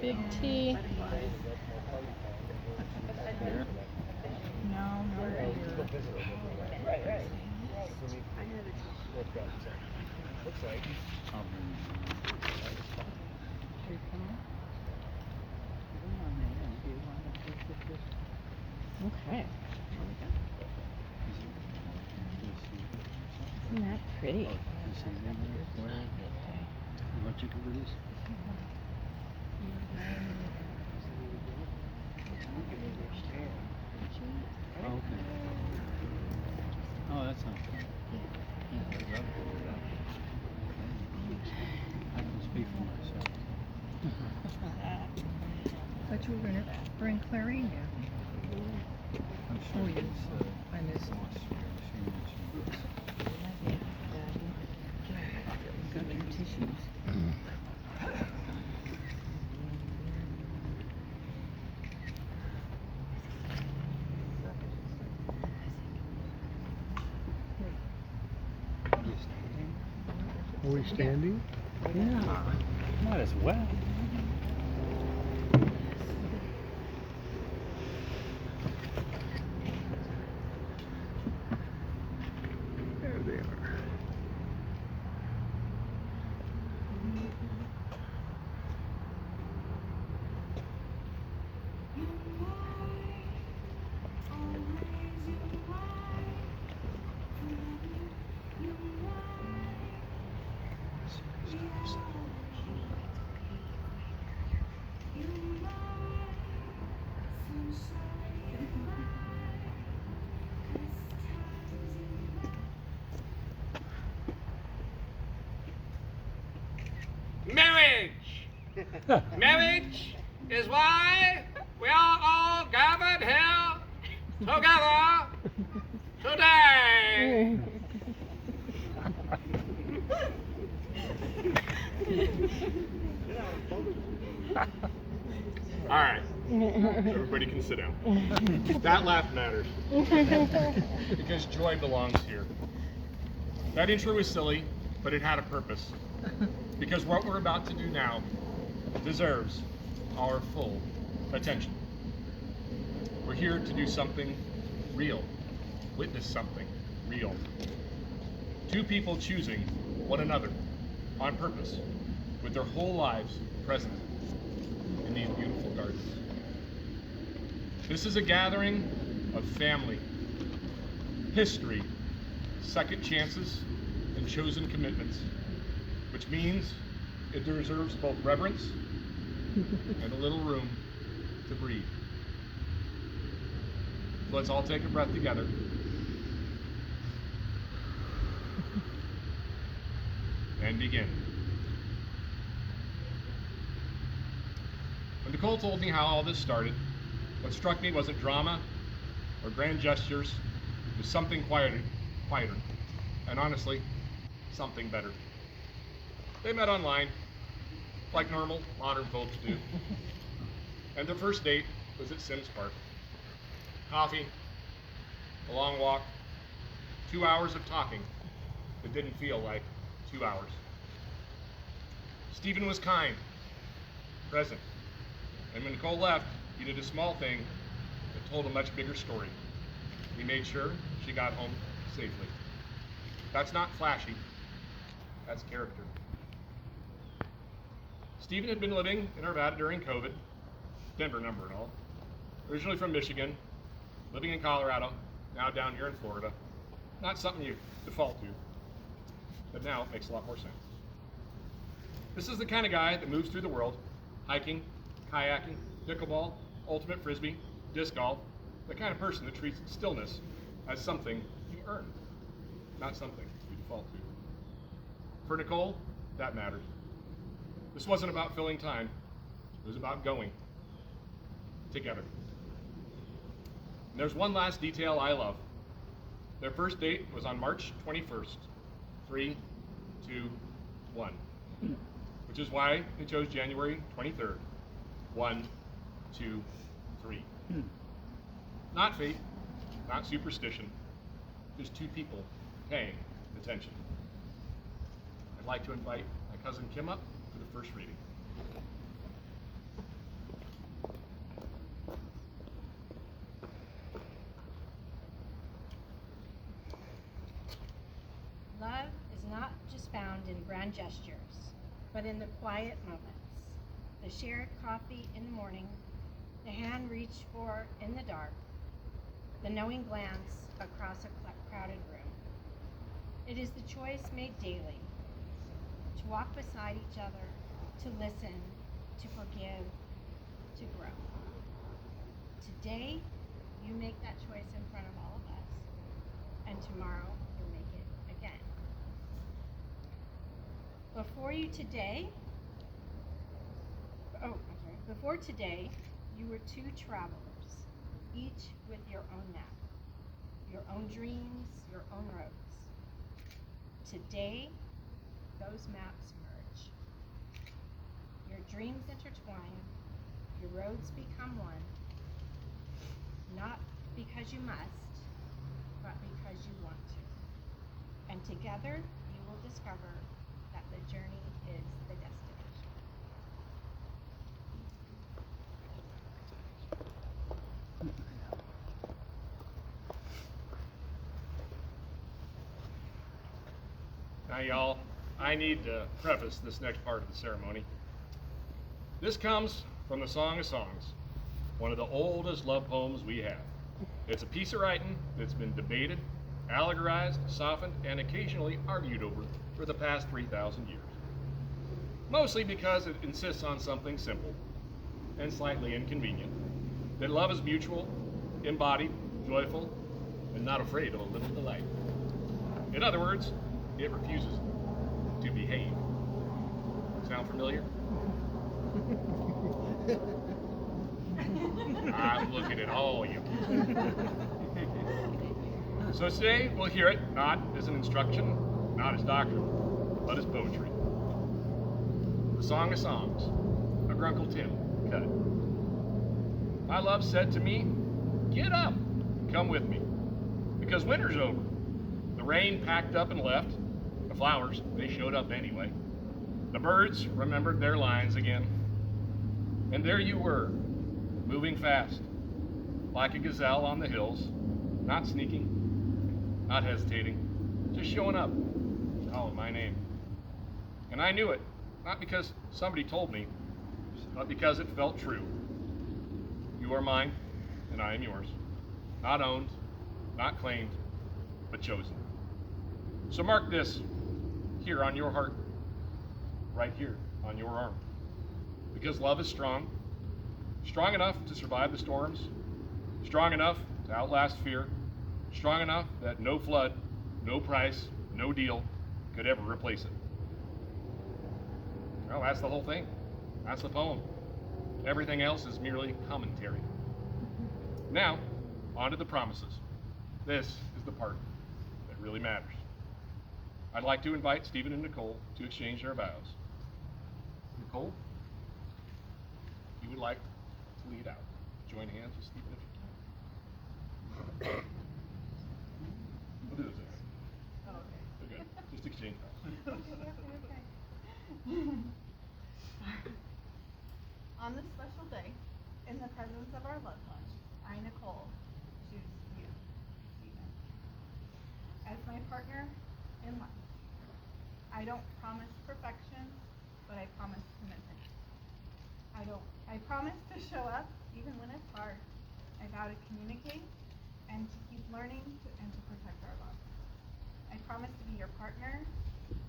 big T. Here. No, not here. Okay. Isn't that pretty? What you cover this? Oh, okay. Oh, that's not bad. I can speak for myself. Thought you were going to bring Clarine down. I'm sure Oh, yeah. it's I miss it. Got your tissues. Are we standing? Yeah. Might as well. There they are. Marriage! Marriage is why we are all gathered here together today. All right, everybody can sit down. That laugh matters because joy belongs here. That intro was silly, but it had a purpose. Because what we're about to do now deserves our full attention. We're here to do something real, witness something real. Two people choosing one another on purpose with their whole lives present in these beautiful gardens. This is a gathering of family, history, second chances, and chosen commitments, which means it deserves both reverence and a little room to breathe. So let's all take a breath together. And begin. When Nicole told me how all this started, what struck me wasn't drama or grand gestures. It was something quieter, and honestly, something better. They met online, like normal modern folks do. And their first date was at Sims Park. Coffee, a long walk, 2 hours of talking that didn't feel like 2 hours. Stephen was kind, present, and when Nicole left, he did a small thing that told a much bigger story. He made sure she got home safely. That's not flashy, that's character. Stephen had been living in Arvada during COVID, Denver number and all. Originally from Michigan, living in Colorado, now down here in Florida. Not something you default to, but now it makes a lot more sense. This is the kind of guy that moves through the world, hiking, kayaking, pickleball, ultimate frisbee, disc golf, the kind of person that treats stillness as something you earn, not something you default to. For Nicole, that mattered. This wasn't about filling time, it was about going together. And there's one last detail I love. Their first date was on March 21st, 3, 2, 1, which is why they chose January 23rd, 1, 2, 3. Not fate, not superstition, just two people paying attention. I'd like to invite my cousin Kim up for the first reading. grand gestures, but in the quiet moments, the shared coffee in the morning, the hand reached for in the dark, the knowing glance across a crowded room. It is the choice made daily to walk beside each other, to listen, to forgive, to grow. Today, you make that choice in front of all of us, and tomorrow you'll make it again. Before today, you were two travelers, each with your own map, your own dreams, your own roads. Today, those maps merge. Your dreams intertwine, your roads become one, not because you must, but because you want to. And together, you will discover that the journey is the destination. Now, y'all, I need to preface this next part of the ceremony. This comes from the Song of Songs, one of the oldest love poems we have. It's a piece of writing that's been debated, allegorized, softened, and occasionally argued over for the past 3,000 years. Mostly because it insists on something simple and slightly inconvenient, that love is mutual, embodied, joyful, and not afraid of a little delight. In other words, it refuses to behave. Sound familiar? I'm looking at all you. So today we'll hear it not as an instruction, not as doctrine, but as poetry. The Song of Songs, a Grunkle Tim cut. My love said to me, "Get up, come with me, because winter's over. The rain packed up and left. The flowers, they showed up anyway. The birds remembered their lines again. And there you were, moving fast, like a gazelle on the hills, not sneaking, not hesitating, just showing up, calling my name. And I knew it, not because somebody told me, but because it felt true. You are mine, and I am yours. Not owned, not claimed, but chosen. So mark this here on your heart, right here on your arm. Because love is strong, strong enough to survive the storms, strong enough to outlast fear, strong enough that no flood, no price, no deal could ever replace it. Well, that's the whole thing. That's the poem. Everything else is merely commentary. Now, on to the promises. This is the part that really matters. I'd like to invite Stephen and Nicole to exchange their vows. Nicole, you would like to lead out. Join hands with Stephen if you can. We'll do this again. Oh, okay. Okay, just exchange vows. On this special day, in the presence of our loved one, I, Nicole, choose you, Stephen, as my partner in life. I don't promise perfection, but I promise commitment. I promise to show up even when it's hard. I vow to communicate and to keep learning and to protect our love. I promise to be your partner,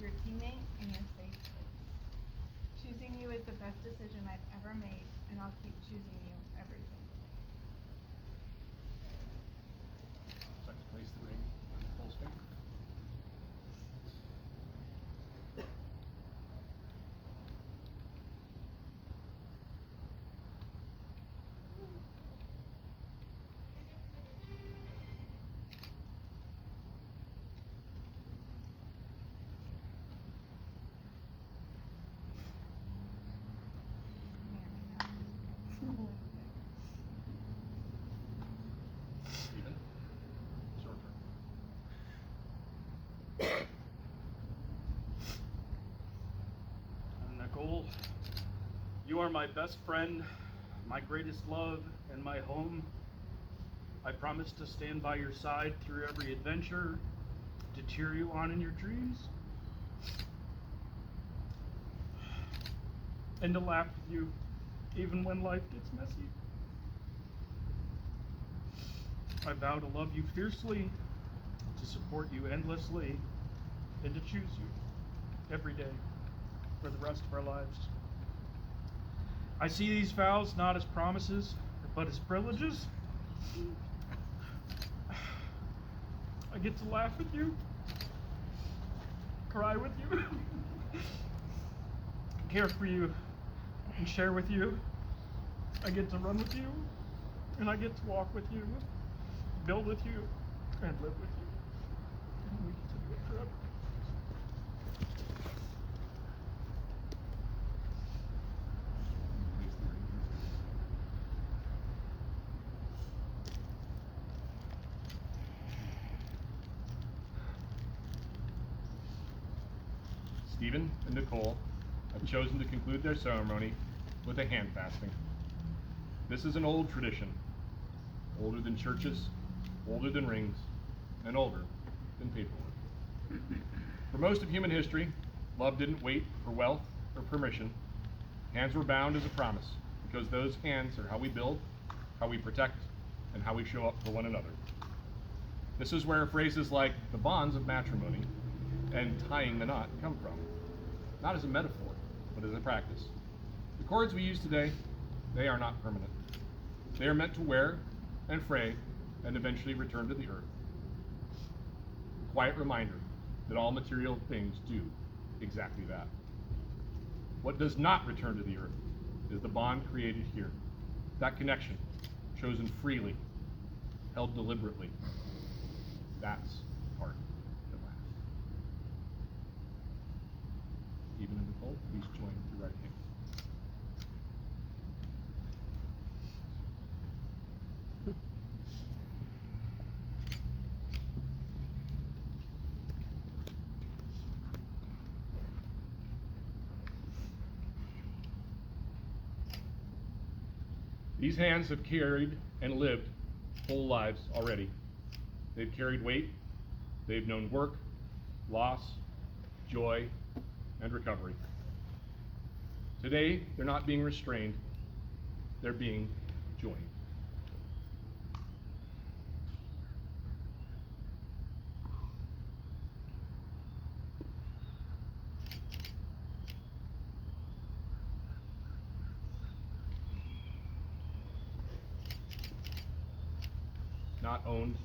your teammate, and your safe space. Choosing you is the best decision I've ever made, and I'll keep choosing you every single day. So I just place the ring on Nicole's finger. Stephen, it's your turn. Nicole, you are my best friend, my greatest love, and my home. I promise to stand by your side through every adventure, to cheer you on in your dreams. and to laugh with you, even when life gets messy. I vow to love you fiercely, to support you endlessly, and to choose you every day for the rest of our lives. I see these vows not as promises, but as privileges. I get to laugh with you, cry with you, care for you, and share with you. I get to run with you, and I get to walk with you, build with you, and live with you. And we get to do it forever. Stephen and Nicole have chosen to conclude their ceremony with a hand fasting. This is an old tradition, older than churches, older than rings, and older than paperwork. For most of human history, love didn't wait for wealth or permission. Hands were bound as a promise, because those hands are how we build, how we protect, and how we show up for one another. This is where phrases like the bonds of matrimony and tying the knot come from, not as a metaphor, but as a practice. The cords we use today, they are not permanent. They are meant to wear and fray and eventually return to the earth. A quiet reminder that all material things do exactly that. What does not return to the earth is the bond created here, that connection chosen freely, held deliberately. That's the part that lasts. Stephen and Nicole, please join with your right hand. These hands have carried and lived whole lives already. They've carried weight, they've known work, loss, joy, and recovery. Today, they're not being restrained, they're being joined. Not owned,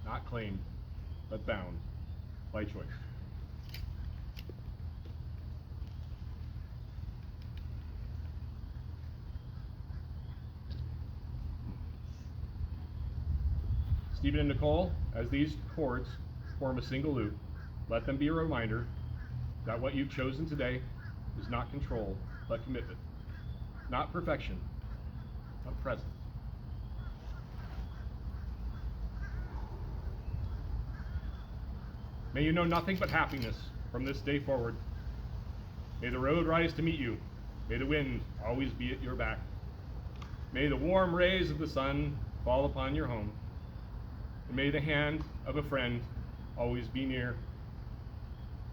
not claimed, but bound by choice. Stephen and Nicole, as these cords form a single loop, let them be a reminder that what you've chosen today is not control, but commitment. Not perfection, but presence. May you know nothing but happiness from this day forward. May the road rise to meet you. May the wind always be at your back. May the warm rays of the sun fall upon your home. And may the hand of a friend always be near.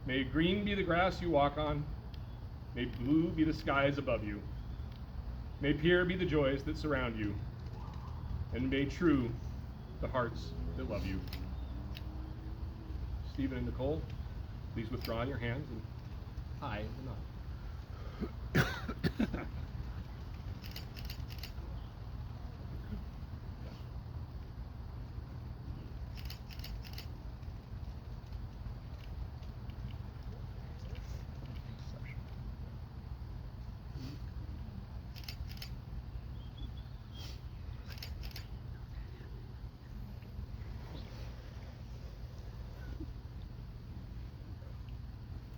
May green be the grass you walk on. May blue be the skies above you. May pure be the joys that surround you. And may true the hearts that love you. Stephen and Nicole, please withdraw your hands and tie the knot.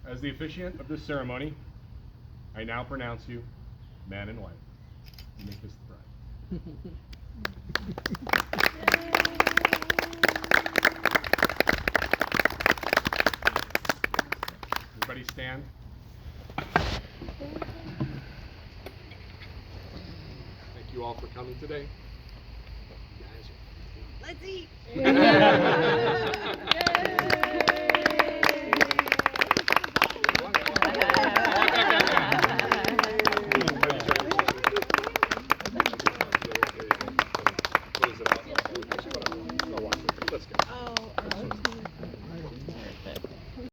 As the officiant of this ceremony, I now pronounce you man and wife. You may kiss the bride. Everybody stand. Thank you all for coming today. Let's eat.